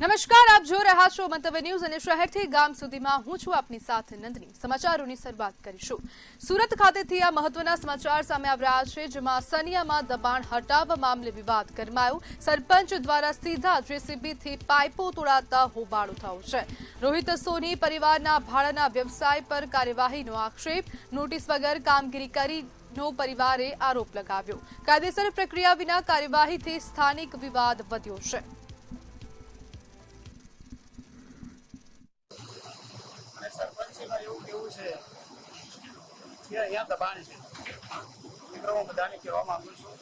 નમસ્કાર, આપ જો રહ્યા છો મંતવ્ય ન્યૂઝ અને શહેરથી ગામ સુધીમાં હું છું આપની સાથે નંદની। સમાચારોની શરૂઆત કરીશું। સુરત ખાતેથી આ મહત્વના સમાચાર સામે આવી રહ્યા છે, જેમાં સનિયામાં દબાણ હટાવવા મામલે વિવાદ ગરમાયો। સરપંચ દ્વારા સીધા જેસીબીથી પાઇપો તોડાતા હોબાળો થયો છે। રોહિત સોની પરિવારના ભાડાના વ્યવસાય પર કાર્યવાહીનો આક્ષેપ। નોટિસ વગર કામગીરી કરી પરિવારે આરોપ લગાવ્યો। કાયદેસર પ્રક્રિયા વિના કાર્યવાહીથી સ્થાનિક વિવાદ વધ્યો છે। સરપંચમાં એવું કેવું છે કે અહીંયા દબાણ છે। મિત્રો હું બધાને કહેવા માંગુ છું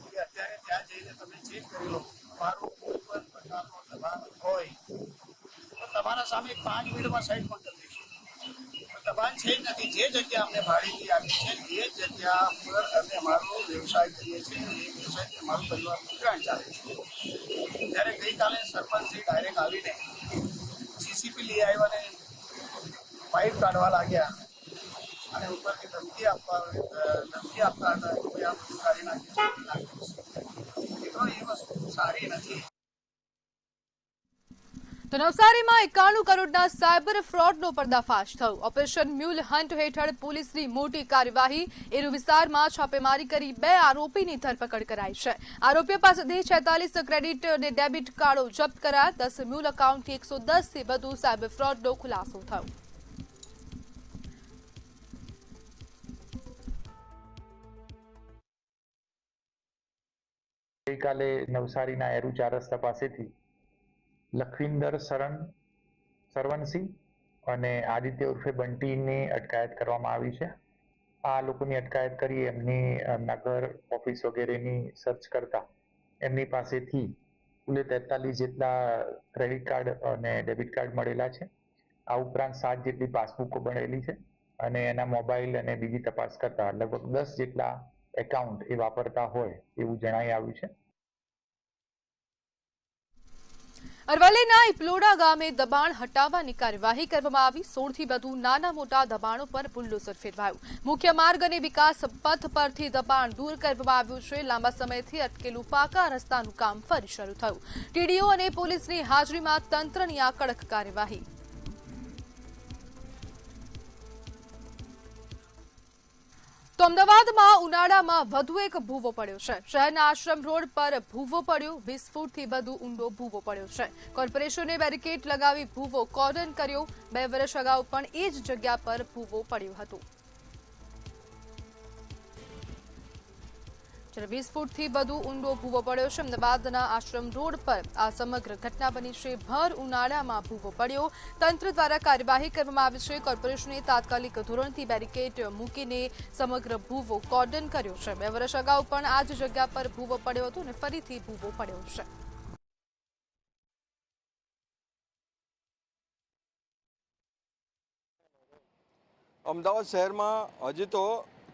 કે અત્યારે ત્યાં જઈને તમે ચેક કરી લો, મારું કોઈ પણ પ્રકારનું દબાણ હોય તો તમારા સામે 5 મિનિટમાં સાઈડ પણ કરી દઈશું। દબાણ છે જ નથી। જે જગ્યા અમને ભાડેથી આપી છે એ જગ્યા પર અમે અમારો વ્યવસાય કરીએ છીએ। એ વ્યવસાયથી અમારું પરિવાર ગુજરાન ચાલે છે। ત્યારે ગઈકાલે સરપંચશ્રી ડાયરેક્ટ આવીને જીસીબી લઈ આવ્યા ને પાઇપ કાઢવા લાગ્યા અને ઉપરથી ધમકી આપતા હતા કે આ બધું કાઢી નાખીશું। મિત્રો, એ વસ્તુ સારી નથી। તો નવસારીમાં 91 કરોડના સાયબર ફ્રોડનો પર્દાફાશ થયો। ઓપરેશન મ્યુલ હન્ટ હેઠળ પોલીસની મોટી કાર્યવાહી। એરુ વિસ્તારમાં છાપેમારી કરી 2 આરોપીની ધરપકડ કરાઈ છે। આરોપીઓ પાસેથી 46 ક્રેડિટ અને ડેબિટ કાર્ડો જપ્ત કરાયા। 10 મ્યુલ એકાઉન્ટથી 110 થી વધુ સાયબર ફ્રોડનો ખુલાસો થયો। ગઈકાલે નવસારીના એરુ 4 રસ્તા પાસેથી લખવિંદર સરવણસિંહ અને આદિત્ય ઉર્ફે બંટીની અટકાયત કરવામાં આવી છે। આ લોકોની અટકાયત કરી એમની નગર ઓફિસ વગેરેની સર્ચ કરતા એમની પાસેથી કુલ 43 જેટલા ક્રેડિટ કાર્ડ અને ડેબિટ કાર્ડ મળેલા છે। આ ઉપરાંત 7 જેટલી પાસબુકો બનેલી છે અને એના મોબાઈલ અને બીજી તપાસ કરતા લગભગ 10 જેટલા એકાઉન્ટ એ વાપરતા હોય એવું જણાઈ આવ્યું છે। અરવલ્લીના ઇપલોડા ગામે દબાણ હટાવવાની કાર્યવાહી કરવામાં આવી। 16 થી વધુ નાના મોટા દબાણો પર બુલડોઝર ફેરવાયું। મુખ્ય માર્ગ અને વિકાસ પથ પરથી દબાણ દૂર કરવામાં આવ્યું છે। લાંબા સમયથી અટકેલું પાકા રસ્તાનું કામ ફરી શરૂ થયું। ટીડીઓ અને પોલીસની હાજરીમાં તંત્રની આ કડક કાર્યવાહી। તો અમદાવાદમાં ઉનાળામાં વધુ એક ભૂવો પડ્યો છે। શહેરના આશ્રમ રોડ પર ભૂવો પડ્યો। 20 ફૂટથી વધુ ઊંડો ભૂવો પડ્યો છે। કોર્પોરેશને બેરિકેડ લગાવી ભૂવો કોર્ડન કર્યો। 2 વર્ષ અગાઉ પણ એ જ જગ્યા પર ભૂવો પડ્યો હતો। 20 ફૂટથી વધુ ઊંડો ભૂવો પડ્યો છે। અમદાવાદના આશ્રમ રોડ પર આ સમગ્ર ઘટના બની છે। ભર ઉનાળામાં ભૂવો પડ્યો। તંત્ર દ્વારા કાર્યવાહી કરવામાં આવી છે। કોર્પોરેશને તાત્કાલિક ધોરણથી બેરિકેડ મૂકીને સમગ્ર ભૂવો કોર્ડન કર્યો છે। 2 વર્ષ અગાઉ પણ આ જ જગ્યા પર ભૂવો પડ્યો હતો અને ફરીથી ભૂવો પડ્યો છે। અમદાવાદ શહેરમાં હજી તો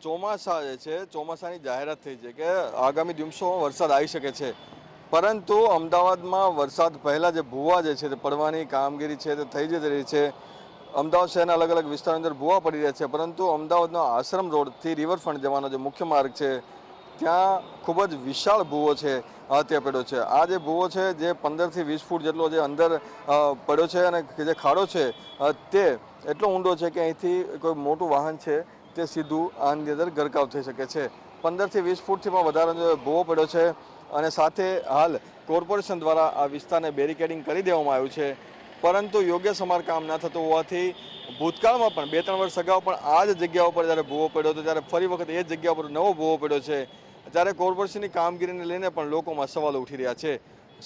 ચોમાસા જે છે ચોમાસાની જાહેરાત થઈ છે કે આગામી દિવસોમાં વરસાદ આવી શકે છે, પરંતુ અમદાવાદમાં વરસાદ પહેલાં જે ભૂવા જે છે તે પડવાની કામગીરી છે તે થઈ જતી રહી છે। અમદાવાદ શહેરના અલગ અલગ વિસ્તારોની અંદર ભૂવા પડી રહ્યા છે, પરંતુ અમદાવાદનો આશ્રમ રોડથી રિવરફ્રન્ટ જવાનો જે મુખ્ય માર્ગ છે ત્યાં ખૂબ જ વિશાળ ભૂવો છે ત્યાં પડ્યો છે। આ જે ભૂવો છે જે 15 થી 20 ફૂટ જેટલો જે અંદર પડ્યો છે અને જે ખાડો છે તે એટલો ઊંડો છે કે અહીંથી કોઈ મોટું વાહન છે તે સીધું આની અંદર ગરકાવ થઈ શકે છે। 15 થી 20 ફૂટથી પણ વધારાનો ભૂવો પડ્યો છે અને સાથે હાલ કોર્પોરેશન દ્વારા આ વિસ્તારને બેરિકેડિંગ કરી દેવામાં આવ્યું છે, પરંતુ યોગ્ય સમારકામ ન થતું હોવાથી ભૂતકાળમાં પણ 2-3 વર્ષ અગાઉ પણ આ જ જગ્યા ઉપર જ્યારે ભૂવો પડ્યો હતો ત્યારે ફરી વખત એ જ જગ્યા ઉપર નવો ભૂવો પડ્યો છે। ત્યારે કોર્પોરેશનની કામગીરીને લઈને પણ લોકોમાં સવાલો ઉઠી રહ્યા છે।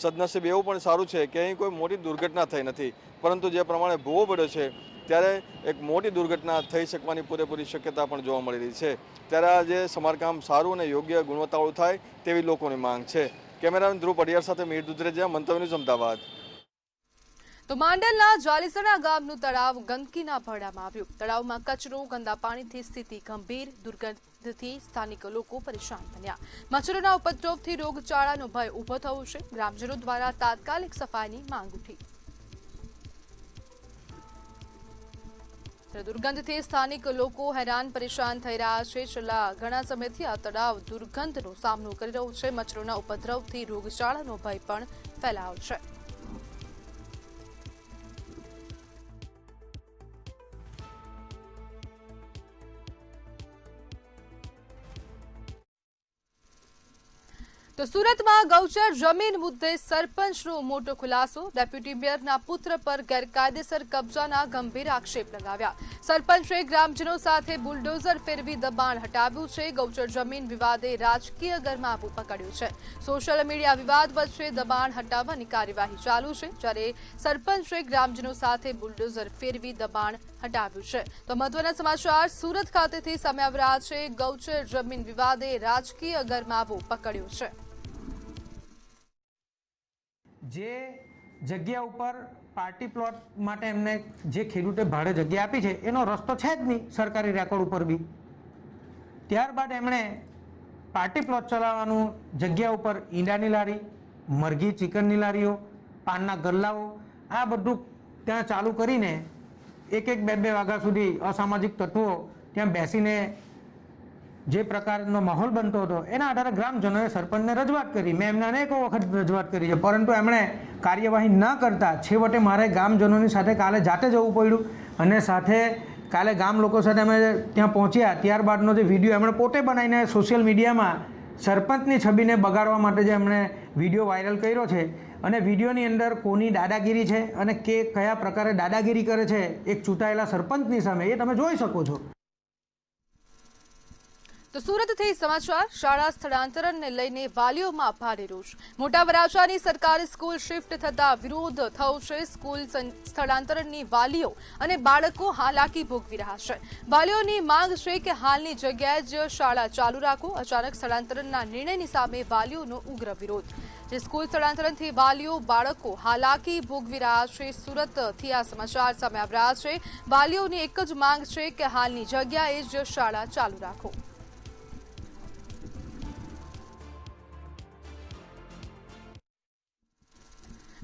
સદનસીબ એવું પણ સારું છે કે અહીં કોઈ મોટી દુર્ઘટના થઈ નથી, પરંતુ જે પ્રમાણે ભૂવો પડ્યો છે ત્યારે એક મોટી દુર્ઘટના થઈ શકવાની પૂરેપૂરી શક્યતા પણ જોવા મળી રહી છે। ત્યારે આ જે સમારકામ સારું અને યોગ્ય ગુણવત્તાવાળું થાય તેવી લોકોની માંગ છે। કેમેરામેન ધ્રુવ પડિયાર સાથે મીર દુધરેજા, મંતવ્ય ન્યૂઝ, અમદાવાદ। તો માંડલના જાલીસણા ગામનું તળાવ ગંદકીના ભરડામાં આવ્યું। તળાવમાં કચરો, ગંદા પાણીથી સ્થિતિ ગંભીર। દુર્ગંધથી સ્થાનિક લોકો પરેશાન બન્યા। મચ્છરોના ઉપદ્રવથી રોગચાળાનો ભય ઊભો થયો છે। ગ્રામજનો દ્વારા તાત્કાલિક સફાઈની માંગ ઉઠી। દુર્ગંધથી સ્થાનિક લોકો હેરાન પરેશાન થઈ રહ્યા છે। છેલ્લા ઘણા સમયથી આ તળાવ દુર્ગંધનો સામનો કરી રહ્યું છે। મચ્છરોના ઉપદ્રવથી રોગચાળાનો ભય પણ ફેલાયો છે। તો સુરતમાં ગૌચર જમીન મુદ્દે સરપંચનો મોટો ખુલાસો. ડેપ્યુટી મેયરના પુત્ર પર ગેરકાયદેસર કબજાના ગંભીર આક્ષેપ લગાવ્યા. સરપંચે ગ્રામજનો સાથે બુલડોઝર ફેરવી દબાણ હટાવ્યું છે. ગૌચર જમીન વિવાદે રાજકીય ગરમાવું પકડ્યું છે. સોશિયલ મીડિયા વિવાદ વચ્ચે દબાણ હટાવવાની કાર્યવાહી ચાલુ છે, જ્યારે સરપંચે ગ્રામજનો સાથે બુલડોઝર ફેરવી દબાણ હટાવ્યું છે. તો મહત્વના સમાચાર સુરત ખાતેથી સામે આવી રહ્યા છે. ગૌચર જમીન વિવાદે રાજકીય ગરમાવો પકડ્યો છે. જે જગ્યા ઉપર પાર્ટી પ્લોટ માટે એમને જે ખેડૂતે ભાડે જગ્યા આપી છે એનો રસ્તો છે જ નહીં સરકારી રેકોર્ડ ઉપર બી. ત્યારબાદ એમણે પાર્ટી પ્લોટ ચલાવવાનું જગ્યા ઉપર ઈંડાની લારી, મરઘી ચિકનની લારીઓ, પાનના ગલ્લાઓ આ બધું ત્યાં ચાલુ કરીને એક બે વાગ્યા સુધી અસામાજિક તત્વો ત્યાં બેસીને જે પ્રકારનો માહોલ બનતો હતો એના આધારે ગ્રામજનોએ સરપંચને રજૂઆત કરી. મેં એમને અનેકો વખત રજૂઆત કરી છે, પરંતુ એમણે કાર્યવાહી ન કરતા છેવટે મારે ગ્રામજનોની સાથે કાલે જાતે જવું પડ્યું અને સાથે કાલે ગામ લોકો સાથે અમે ત્યાં પહોંચ્યા. ત્યારબાદનો જે વિડીયો એમણે પોતે બનાવીને સોશિયલ મીડિયામાં સરપંચની છબીને બગાડવા માટે જે એમણે વિડીયો વાયરલ કર્યો છે અને વિડીયોની અંદર કોની દાદાગીરી છે અને કયા પ્રકારે દાદાગીરી કરે છે એક ચૂંટાયેલા સરપંચની સામે એ તમે જોઈ શકો છો. તો સુરતથી સમાચાર. શાળા સ્થળાંતરને લઈને વાલીઓમાં ભારે રોષ. મોટા વરાછાની સરકારી સ્કૂલ શિફ્ટ થતા વિરોધ થયો છે. સ્કૂલ સ્થળાંતરની વાલીઓ અને બાળકો હાલાકી ભોગવી રહ્યા છે. વાલીઓની માંગ છે કે હાલની જગ્યાએ જ શાળા ચાલુ રાખો. અચાનક સ્થળાંતરના નિર્ણયની સામે વાલીઓનો ઉગ્ર વિરોધ. જે સ્કૂલ સ્થળાંતરણથી વાલીઓ બાળકો હાલાકી ભોગવી રહ્યા છે. સુરતથી આ સમાચાર સામે આવી રહ્યા છે. વાલીઓની એક જ માંગ છે કે હાલની જગ્યાએ જ શાળા ચાલુ રાખો.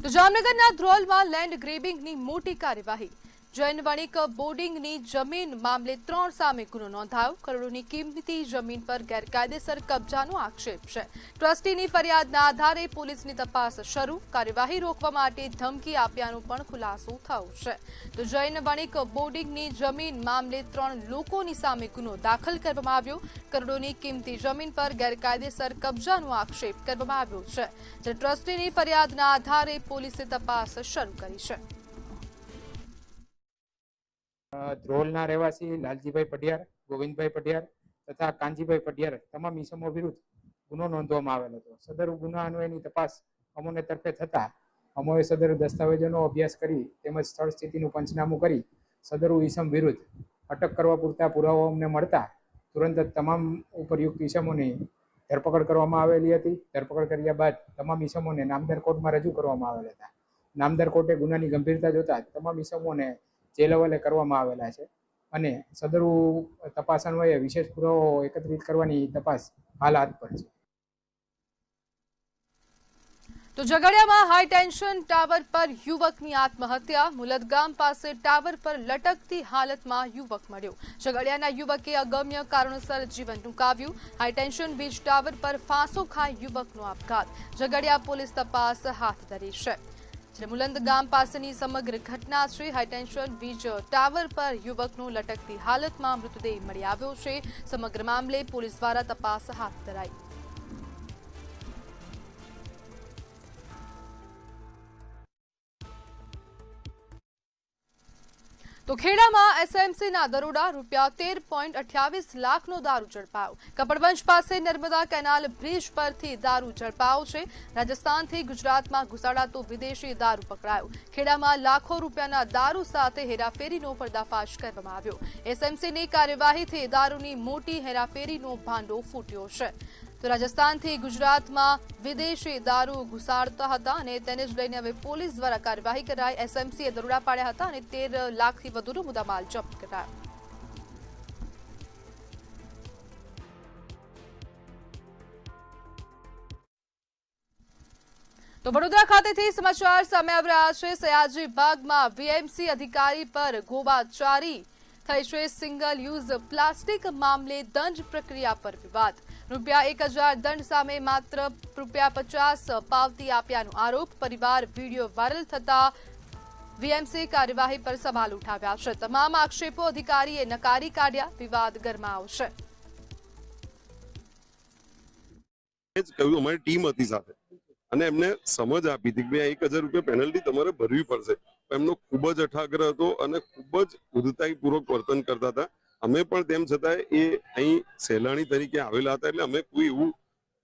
તો જામનગરના ધ્રોલમાં લેન્ડ ગ્રેબિંગની મોટી કાર્યવાહી. જૈન વણિક બોર્ડિંગની જમીન મામલે 3 સામે ગુનો નોંધાયો. કરોડોની કિંમતી જમીન પર ગેરકાયદેસર કબજાનો આક્ષેપ છે. ટ્રસ્ટીની ફરિયાદના આધારે પોલીસની તપાસ શરૂ. કાર્યવાહી રોકવા માટે ધમકી આપ્યાનો પણ ખુલાસો થયો છે. તો જૈન વણિક બોર્ડિંગની જમીન મામલે 3 લોકોની સામે ગુનો દાખલ કરવામાં આવ્યો. કરોડોની કિંમતી જમીન પર ગેરકાયદેસર કબજાનો આક્ષેપ કરવામાં આવ્યો છે. જે ટ્રસ્ટીની ફરિયાદના આધારે પોલીસે તપાસ શરૂ કરી છે. ધ્રોલના રહેવાસી લાલજીભાઈ પઢિયાર, ગોવિંદભાઈ પઢિયાર તથા કાનજીભાઈ પઢિયાર તમામ ઇસમો વિરુદ્ધ ગુનો નોંધવામાં આવેલ હતો. સદર ગુના અન્વયની તપાસ અમોને તરફે થતા અમોએ સદર દસ્તાવેજોનો અભ્યાસ કરી તેમજ સ્થળ સ્થિતિનું પંચનામું કરી સદરુ ઇસમ વિરુદ્ધ અટક કરવા પૂરતા પુરાવાઓ અમને મળતા તુરંત જ તમામ ઉપરયુક્ત ઇસમોની ધરપકડ કરવામાં આવેલી હતી. ધરપકડ કર્યા બાદ તમામ ઇસમોને નામદાર કોર્ટમાં રજૂ કરવામાં આવેલા હતા. નામદાર કોર્ટે ગુનાની ગંભીરતા જોતા તમામ ઇસમોને જેલ હવાલે કરવામાં આવેલા છે અને સદરુ તપાસ અન્વયે વિશેષ પુરાવાઓ એકત્રિત કરવાની તપાસ હાલ હાથ પર છે. તો ઝઘડિયામાં હાઈ ટેન્શન ટાવર પર યુવકની આત્મહત્યા. મુલદગામ પાસે ટાવર પર લટકતી હાલતમાં યુવક મળ્યો. ઝઘડિયાના યુવકે અગમ્ય કારણોસર જીવન ટૂંકાવ્યું. હાઈ ટેન્શન વીજ ટાવર પર ફાંસો ખાઈ યુવકનો આપઘાત. ઝઘડિયા પોલીસ તપાસ હાથ ધરી છે. મુલંદ ગામ પાસેની સમગ્ર ઘટના છે. હાઈટેન્શન વીજ ટાવર પર યુવકનો લટકતી હાલતમાં મૃતદેહ મળી આવ્યો છે. સમગ્ર મામલે પોલીસ દ્વારા તપાસ હાથ ધરાઈ. તો ખેડામાં એસએમસીના દરોડા. ₹13.28 લાખનો દારૂ ઝડપાયો. કપડવંજ પાસે નર્મદા કેનાલ બ્રિજ પરથી દારૂ ઝડપાયો છે. રાજસ્થાનથી ગુજરાતમાં ઘુસાડાતો વિદેશી દારૂ પકડાયો. ખેડામાં લાખો રૂપિયાના દારૂ સાથે હેરાફેરીનો પર્દાફાશ કરવામાં આવ્યો. એસએમસીની કાર્યવાહીથી દારૂની મોટી હેરાફેરીનો ભાંડો ફૂટ્યો છે. તો રાજસ્થાનથી ગુજરાતમાં વિદેશી દારૂ ઘુસાડતા હતા અને તેને જ લઈને હવે પોલીસ દ્વારા કાર્યવાહી કરાઈ. એસએમસીએ દરોડા પાડ્યા હતા અને 13 લાખથી વધુનો મુદ્દામાલ જપ્ત કરાયો. તો વડોદરા ખાતેથી સમાચાર સામે આવી રહ્યા છે. સયાજી બાગમાં વીએમસી અધિકારી પર ગોબાચારી થઈ છે. સિંગલ યુઝ પ્લાસ્ટિક મામલે દંડ પ્રક્રિયા પર વિવાદ. ₹1000 દંડ સામે માત્ર ₹50 પાવતી આપ્યાનો આરોપ. પરિવાર વિડીયો વાયરલ થતા વીએમસી કાર્યવાહી પર સવાલ ઉઠાવ્યા છે. તમામ આક્ષેપો અધિકારીએ નકારી કાઢ્યા. વિવાદ ગરમાયો છે. જ કહ્યું, અમારી ટીમ હતી સાથે અને એમને સમજ આપી હતી કે ભાઈ 1000 રૂપિયા પેનલ્ટી તમારે ભરવી પડશે. એમનો ખૂબ જ અઠાગ્રહ હતો અને ખૂબ જ ઉદ્ધતાઈપૂર્વક વર્તન કરતા હતા. અમે પણ તેમ છતાં એ અહીં સહેલાણી તરીકે આવેલા હતા એટલે અમે કોઈ એવું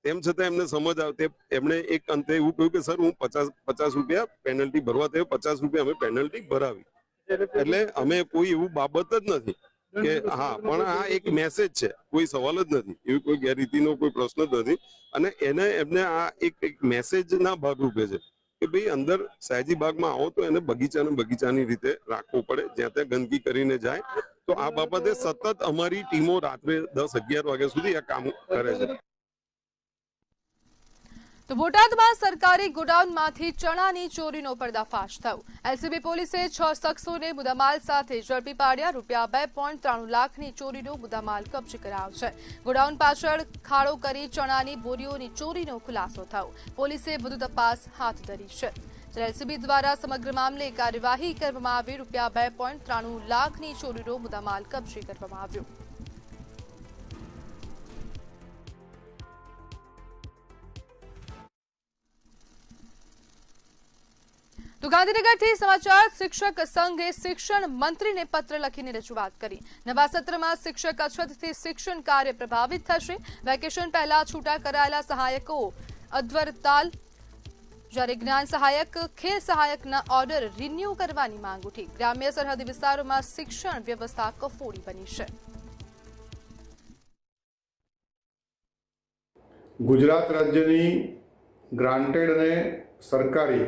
તેમ છતાં એમને સમજ આવતે એમણે એક અંતે એવું કહ્યું કે સર હું 50 રૂપિયા પેનલ્ટી ભરવા થયો, 50 રૂપિયા અમે પેનલ્ટી ભરાવી. એટલે અમે કોઈ એવું બાબત જ નથી કે હા, પણ આ એક મેસેજ છે, કોઈ સવાલ જ નથી, એવી કોઈ ગેરરીતિનો કોઈ પ્રશ્ન જ નથી. અને એમને આ એક મેસેજના ભાગરૂપે છે કે ભાઈ અંદર સયાજી બાગમાં આવો તો એને બગીચાની રીતે રાખવો પડે, જ્યાં ત્યાં ગંદકી કરીને જાય. તો આ બાબતે સતત અમારી ટીમો રાત્રે 10-11 વાગ્યા સુધી આ કામ કરે છે. તો બોટાદમાં સરકારી ગોડાઉનમાંથી ચણાની ચોરીનો પર્દાફાશ થયો. એલસીબી પોલીસે 6 શખ્સોને મુદ્દામાલ સાથે ઝડપી પાડ્યા. રૂપિયા 2.93 લાખની ચોરીનો મુદ્દામાલ કબજે કરાયો છે. ગોડાઉન પાછળ ખાડો કરી ચણાની બોરીઓની ચોરીનો ખુલાસો થયો. પોલીસે વધુ તપાસ હાથ ધરી છે. એલસીબી દ્વારા સમગ્ર મામલે કાર્યવાહી કરવામાં આવી. રૂપિયા 2.93 લાખની ચોરીનો મુદ્દામાલ કબજે કરવામાં આવ્યો. તો ગાંધીનગરથી સમાચાર. શિક્ષક સંઘે શિક્ષણ મંત્રીને પત્ર લખીને રજૂઆત કરી. નવા સત્રમાં શિક્ષક અછતથી શિક્ષણ કાર્ય પ્રભાવિત થશે. વેકેશન પહેલા છૂટા કરાયેલા સહાયકો અધ્વરતાલ, જ્યારે જ્ઞાન સહાયક, ખેલ સહાયકના ઓર્ડર રિન્યુ કરવાની માંગ ઉઠી. ગ્રામ્ય સરહદી વિસ્તારોમાં શિક્ષણ વ્યવસ્થા કફોડી બની છે. ગુજરાત રાજ્યની ગ્રાન્ટેડ અને સરકારી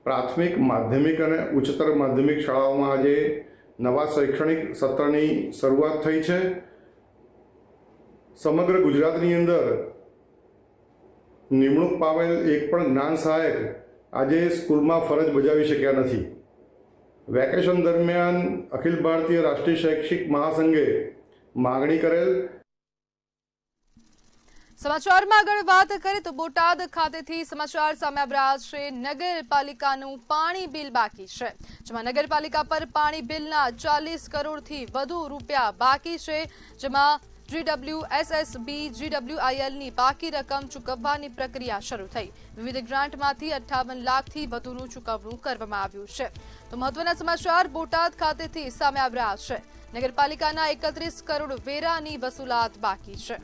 પ્રાથમિક, માધ્યમિક અને ઉચ્ચતર માધ્યમિક શાળાઓમાં આજે નવા શૈક્ષણિક સત્રની શરૂઆત થઈ છે. સમગ્ર ગુજરાતની અંદર નિમણૂક પામેલ એક પણ જ્ઞાન સહાયક આજે સ્કૂલમાં ફરજ બજાવી શક્યા નથી. વેકેશન દરમિયાન અખિલ ભારતીય રાષ્ટ્રીય શૈક્ષિક મહાસંઘે માગણી કરેલ. સમાચારમાં આગળ વાત કરીએ તો બોટાદ ખાતેથી સમાચાર સામે આવી રહ્યા છે. નગરપાલિકાનું પાણી બિલ બાકી છે, જેમાં નગરપાલિકા પર પાણી બિલના 40 કરોડથી વધુ રૂપિયા બાકી છે, જેમાં GWSSB, GWILની બાકી રકમ ચૂકવવાની પ્રક્રિયા શરૂ થઈ. વિવિધ ગ્રાન્ટમાંથી 58 લાખથી વધુનું ચૂકવણું કરવામાં આવ્યું છે. તો મહત્વના સમાચાર બોટાદ ખાતેથી સામે આવી રહ્યા છે. નગરપાલિકાના 31 કરોડ વેરાની વસૂલાત બાકી છે.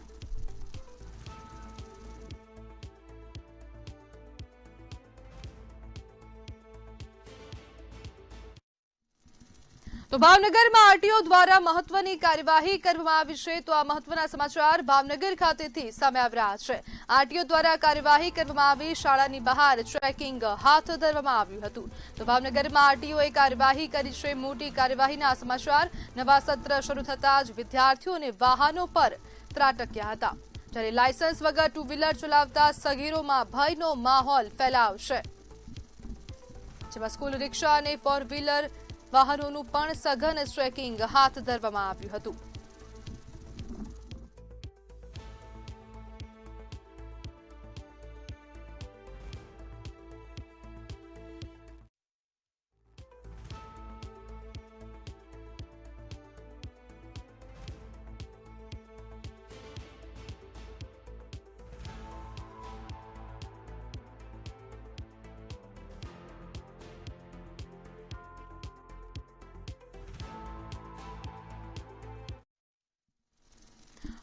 તો ભાવનગરમાં આરટીઓ દ્વારા મહત્વની કાર્યવાહી કરવામાં આવી છે. તો આ મહત્વના સમાચાર ભાવનગર ખાતેથી સામે આવી રહ્યા છે. આરટીઓ દ્વારા કાર્યવાહી કરવામાં આવી. શાળાની બહાર ચેકિંગ હાથ ધરવામાં આવ્યું હતું. તો ભાવનગરમાં આરટીઓએ કાર્યવાહી કરી છે. મોટી કાર્યવાહીના સમાચાર. નવા સત્ર શરૂ થતાં જ વિદ્યાર્થીઓ અને વાહનો પર ત્રાટક્યા હતા, જ્યારે લાયસન્સ વગર ટુ વ્હીલર ચલાવતા સગીરોમાં ભયનો માહોલ ફેલાવશે, જેમાં સ્કૂલ રિક્ષા અને 4 વ્હીલર વાહનોનું પણ સઘન ચેકિંગ હાથ ધરવામાં આવ્યું હતું.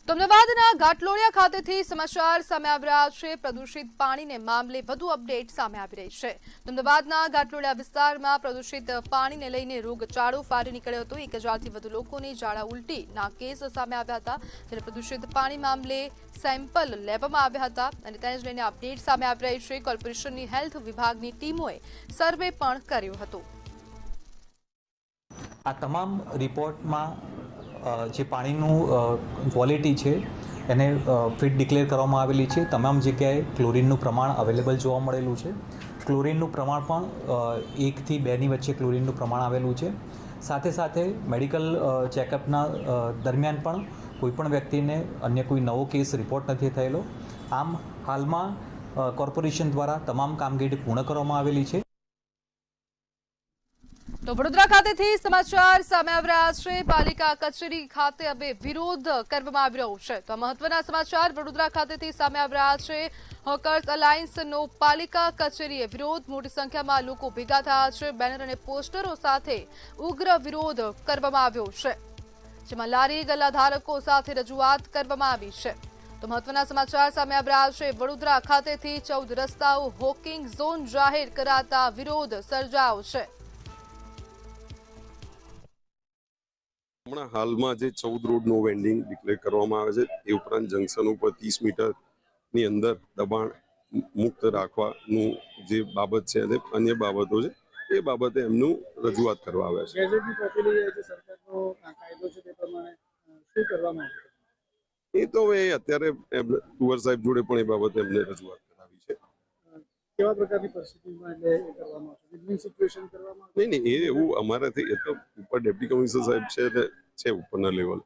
તો અમદાવાદના ઘાટલોડિયા ખાતેથી સમાચાર સામે આવી રહ્યા છે. પ્રદૂષિત પાણીને મામલે વધુ અપડેટ સામે આવી રહી છે. તો અમદાવાદના ઘાટલોડિયા વિસ્તારમાં પ્રદૂષિત પાણીને લઈને રોગચાળો ફાટી નીકળ્યો હતો. 1000થી વધુ લોકોની ઝાડા ઉલટીના કેસ સામે આવ્યા હતા, જ્યારે પ્રદૂષિત પાણી મામલે સેમ્પલ લેવામાં આવ્યા હતા અને તેને જ લઈને અપડેટ સામે આવી રહી છે. કોર્પોરેશનની હેલ્થ વિભાગની ટીમોએ સર્વે પણ કર્યો હતો. આ તમામ રિપોર્ટમાં જે પાણીનું ક્વોલિટી છે એને ફિટ ડિક્લેર કરવામાં આવેલી છે. તમામ જગ્યાએ ક્લોરિનનું પ્રમાણ અવેલેબલ જોવા મળેલું છે. ક્લોરિનનું પ્રમાણ પણ 1 થી 2ની વચ્ચે ક્લોરિનનું પ્રમાણ આવેલું છે. સાથે સાથે મેડિકલ ચેકઅપના દરમિયાન પણ કોઈપણ વ્યક્તિને અન્ય કોઈ નવો કેસ રિપોર્ટ નથી થયેલો. આમ હાલમાં કોર્પોરેશન દ્વારા તમામ કામગીરી પૂર્ણ કરવામાં આવેલી છે. તો વડોદરા ખાતેથી સમાચાર સામે આવી રહ્યા છે. પાલિકા કચેરી ખાતે હવે વિરોધ કરવામાં આવી રહ્યો છે. તો મહત્વના સમાચાર વડોદરા ખાતેથી સામે આવી રહ્યા છે. હોકર્સ અલાયન્સનો પાલિકા કચેરીએ વિરોધ. મોટી સંખ્યામાં લોકો ભેગા થયા છે. બેનર અને પોસ્ટરો સાથે ઉગ્ર વિરોધ કરવામાં આવ્યો છે, જેમાં લારી ગલ્લા ધારકો સાથે રજૂઆત કરવામાં આવી છે. તો મહત્વના સમાચાર સામે આવી રહ્યા છે. વડોદરા ખાતેથી 14 રસ્તાઓ હોકિંગ ઝોન જાહેર કરાતા વિરોધ સર્જાયો છે. હમણાં હાલમાં જે 14 રોડ નો વેન્ડિંગ ડિક્લેર કરવામાં આવે છે, એ ઉપરાંત જંકશન ઉપર 30 મીટરની અંદર દબાણ મુક્ત રાખવાનું જે બાબત છે અને અન્ય બાબતો છે, એ બાબતે એમનું રજૂઆત કરવા આવ્યા છે. ગેઝેટની કોપી જે સરકારનો કાયદો છે તે પ્રમાણે શું કરવામાં આવશે? એ તો હવે અત્યારે કુંવર સાહેબ જોડે પણ એ બાબતે એમને રજૂઆત કરાવી છે. કેવા પ્રકારની પરિસ્થિતિમાં એટલે એ કરવામાં આવશે? વિન સિચ્યુએશન કરવામાં આવશે? નહીં, એ એવું અમારાથી એ તો ઉપર ડેપ્યુટી કમિશનર સાહેબ છે ને છે ઉપરના લેવલ.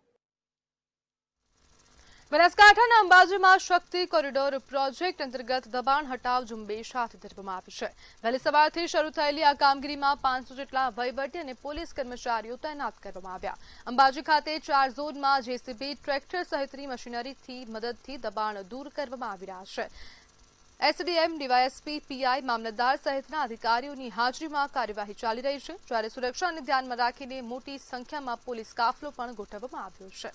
બનાસકાંઠાના અંબાજીમાં શક્તિ કોરિડોર પ્રોજેક્ટ અંતર્ગત દબાણ હટાવ ઝુંબેશ હાથ ધરવામાં આવી છે. વહેલી સવારથી શરૂ થયેલી આ કામગીરીમાં 500 જેટલા વહીવટી અને પોલીસ કર્મચારીઓ તૈનાત કરવામાં આવ્યા. અંબાજી ખાતે 4 ઝોનમાં જેસીબી, ટ્રેક્ટર સહિતની મશીનરીથી મદદથી દબાણ દૂર કરવામાં આવી રહ્યા છે. એસડીએમ, ડીવાયએસપી, પીઆઈ, મામલતદાર સહિતના અધિકારીઓની હાજરીમાં કાર્યવાહી ચાલી રહી છે, જ્યારે સુરક્ષાને ધ્યાનમાં રાખીને મોટી સંખ્યામાં પોલીસ કાફલો પણ ગોઠવવામાં આવ્યો છે.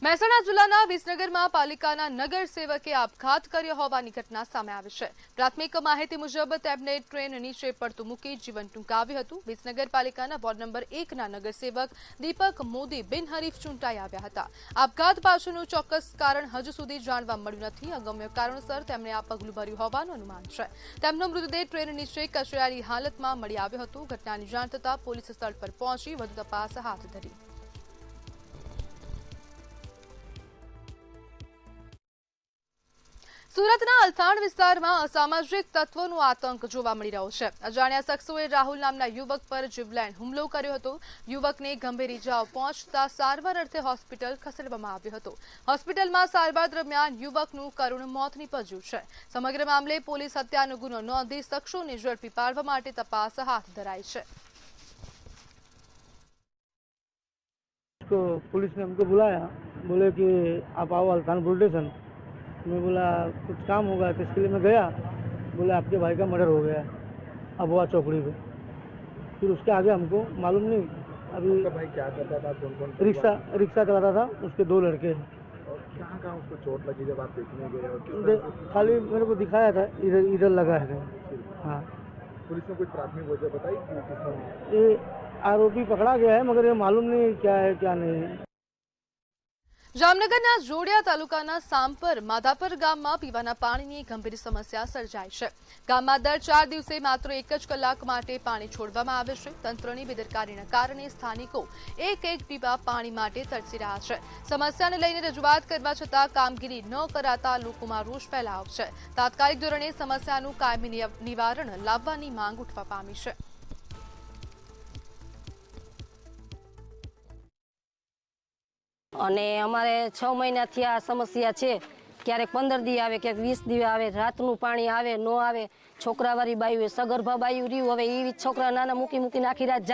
મહેસાણા જિલ્લાના વિસનગરમાં પાલિકાના નગર સેવકે આપઘાત કર્યો હોવાની ઘટના સામે આવી છે. પ્રાથમિક માહિતી મુજબ તેમને ટ્રેન નીચે પડતું મૂકી જીવન ટૂંકાવ્યું હતું. વિસનગર પાલિકાના વોર્ડ નંબર 1ના નગર સેવક દીપક મોદી બિનહરીફ ચૂંટાઈ આવ્યા હતા. આપઘાત પાછળનું ચોક્કસ કારણ હજુ સુધી જાણવા મળ્યું નથી. અગમ્ય કારણોસર તેમણે આ પગલું ભર્યું હોવાનું અનુમાન છે. તેમનો મૃતદેહ ટ્રેન નીચે કચરાયેલી હાલતમાં મળી આવ્યો હતો. ઘટનાની જાણ થતાં પોલીસ સ્થળ પર પહોંચી વધુ તપાસ હાથ ધરી. સુરતના અલથાણ વિસ્તારમાં અસામાજિક તત્વોનો આતંક જોવા મળી રહ્યો છે. અજાણ્યા શખ્સોએ રાહુલ નામના યુવક પર જીવલેણ હુમલો કર્યો હતો. યુવકને ગંભીર ઇજાઓ પહોંચતા સારવાર અર્થે હોસ્પિટલ ખસેડવામાં આવ્યો હતો. હોસ્પિટલમાં સારવાર દરમિયાન યુવકનું કરુણ મોત નીપજ્યું છે. સમગ્ર મામલે પોલીસ હત્યાનો ગુનો નોંધી શખ્સોને ઝડપી પાડવા માટે તપાસ હાથ ધરાઈ છે. पुलिस ने हमको बुलाया, बोले कि आप आओ अल्थान पुलिस स्टेशन. मैं बोला कुछ काम होगा तो इसके लिए मैं गया. बोले आपके भाई का मर्डर हो गया अबुआ चौकड़ी पे. फिर उसके आगे हमको मालूम नहीं. अभी आपका भाई क्या करता था? कौन कौन रिक्शा चलाता था. उसके 2 लड़के हैं. और कहाँ उसको चोट लगी जब आप देखने गए? और खाली मेरे को दिखाया था इधर लगा है. हाँ, पुलिस ने कुछ प्राथमिक वजह बताई? ये आरोपी पकड़ा गया है, मगर ये मालूम नहीं क्या है क्या नहीं. જામનગરના જોડિયા તાલુકાના સાંપર માધાપર ગામમાં પીવાના પાણીની ગંભીર સમસ્યા સર્જાઈ છે. ગામમાં દર 4 દિવસે માત્ર 1 જ કલાક માટે પાણી છોડવામાં આવે છે. તંત્રની બેદરકારીના કારણે સ્થાનિકો એક પીવા પાણી માટે તરસી રહ્યા છે. સમસ્યાને લઈને રજૂઆત કરવા છતાં કામગીરી ન કરાતા લોકોમાં રોષ ફેલાયો છે. તાત્કાલિક ધોરણે સમસ્યાનું કાયમી નિવારણ લાવવાની માંગ ઉઠવા પામી છે. અને અમારે 6 મહિનાથી આ સમસ્યા છે. ક્યારેક 15 દી આવે, ક્યારેક 20 દી આવે. રાતનું પાણી આવે ન આવે. છોકરાવાળી બાયું, સગર્ભા બાયું રહ્યું. હવે એ છોકરા નાના મૂકીને આખી રાત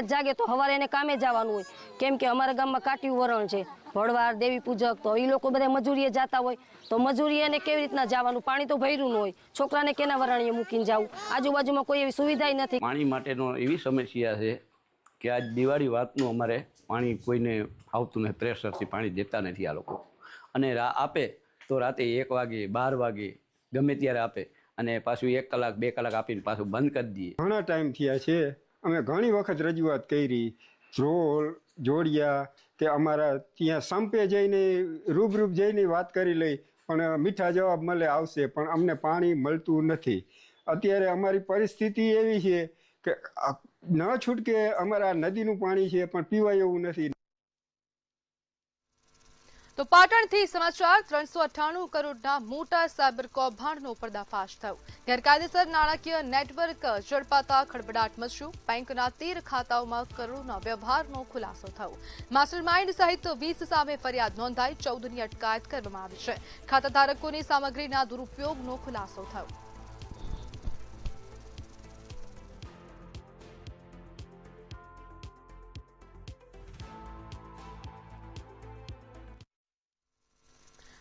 જાગે તો સવારે એને કામે જવાનું હોય. કેમ કે અમારા ગામમાં કાટિયું વરણ છે, ભળવાર, દેવી પૂજક. તો એ લોકો બધા મજૂરીએ જતા હોય તો મજૂરી એને કેવી રીતના જવાનું? પાણી તો ભર્યું ન હોય. છોકરાને કેના વરાણીએ મૂકીને જવું? આજુબાજુમાં કોઈ એવી સુવિધા નથી. પાણી માટેનો એવી સમસ્યા છે કે આજ દિવાળી વાતનું અમારે પાણી કોઈને આવતું નથી. પ્રેશરથી પાણી દેતા નથી આ લોકો. અને આપે તો રાતે 1 વાગે 12 વાગે ગમે ત્યારે આપે, અને પાછું 1 કલાક 2 કલાક આપીને પાછું બંધ કરી દઈએ. ઘણા ટાઈમ થયા છે. અમે ઘણી વખત રજૂઆત કરી. ધ્રોલ, જોડિયા કે અમારા ત્યાં સંપે જઈને રૂબરૂ જઈને વાત કરી લઈ, પણ મીઠા જવાબ મળે આવશે, પણ અમને પાણી મળતું નથી. અત્યારે અમારી પરિસ્થિતિ એવી છે કે ન છૂટકે અમારા નદીનું પાણી છે પણ પીવાય એવું નથી. તો પાટણથી સમાચાર. 398 કરોડના મોટા સાયબર કૌભાંડનો પર્દાફાશ થયો. ગેરકાયદેસર નાણાકીય નેટવર્ક ઝડપાતા ખળભળાટ મચ્યો. બેંકના 13 ખાતાઓમાં કરોડોના વ્યવહારનો ખુલાસો થયો. માસ્ટરમાઇન્ડ સહિત 20 સામે ફરિયાદ નોંધાઈ. 14ની અટકાયત કરવામાં આવી છે. ખાતાધારકોની સામગ્રીના દુરુપયોગનો ખુલાસો થયો.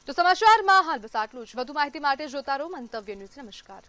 તો સમાચારમાં હાલ બસ આટલું જ. વધુ માહિતી માટે જોતા રહો મંતવ્ય ન્યૂઝ. નમસ્કાર.